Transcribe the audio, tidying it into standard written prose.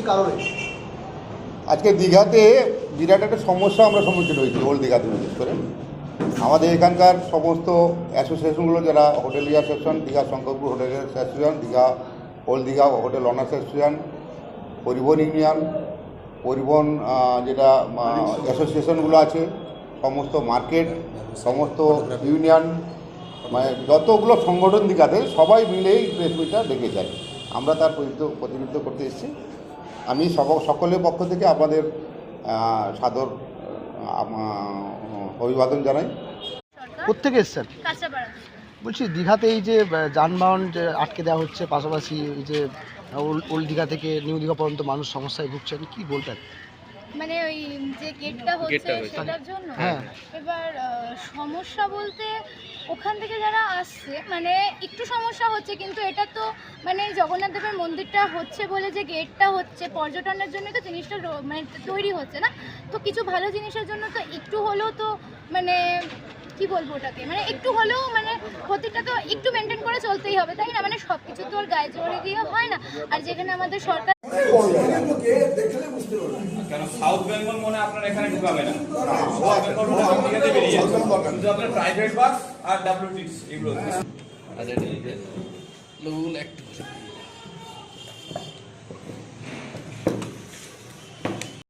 কারণে? আজকে দীঘাতে বিরাট একটা সমস্যা আমরা সম্মুখীন হয়েছি, ওল্ড দীঘাতে বিশেষ করে। আমাদের এখানকার সমস্ত অ্যাসোসিয়েশনগুলো, যারা hotel association, Digha Shankarpur hotel association, Digha old Digha hotel honours association, পরিবহন ইউনিয়ন, পরিবহন যেটা অ্যাসোসিয়েশনগুলো আছে, সমস্ত মার্কেট, সমস্ত ইউনিয়ন, মানে যতগুলো সংগঠন দীঘাতে সবাই মিলেই প্রেস মিটটা ডেকে যায়। আমরা তার প্রতিনিধিত্ব করতে এসেছি। আমি সকলের পক্ষ থেকে আপনাদের সাদর অভিবাদন জানাই। কোত্থেকে এসছেন? বলছি দীঘাতে এই যে যানবাহন যে আটকে দেওয়া হচ্ছে, পাশাপাশি এই যে ওল্ড দীঘা থেকে নিউ দীঘা পর্যন্ত মানুষ সমস্যায় ভুগছেন, কি বলবেন? মানে ওই যে গেটটা হচ্ছে সেটার জন্য। হ্যাঁ। এবার সমস্যা বলতে ওখান থেকে যারা আসছে মানে একটু সমস্যা হচ্ছে, কিন্তু এটা তো মানে জগন্নাথ দেবের মন্দিরটা হচ্ছে বলে যে গেটটা হচ্ছে পর্যটনের জন্য, তো জিনিসটা মানে তৈরি হচ্ছে না। তো কিছু ভালো জিনিসের জন্য তো একটু হলেও তো মানে কি বলবো ওটাকে, মানে একটু হলেও মানে ক্ষতিটা তো একটু মেনটেন করে চলতেই হবে, তাই না? মানে সব কিছু তো আর গায়ে জোরে দিয়ে হয় না। আর যেখানে আমাদের সরকার সাউথ বেঙ্গল মনে আপনার এখানে ঢুকাবে না, সাউথ বেঙ্গল মনে আপনি থেকে বেরিয়ে যাচ্ছে, কিন্তু আপনার প্রাইভেট বাস আর ডাব্লিউটিএক্স এগুলো। আচ্ছা ঠিক আছে।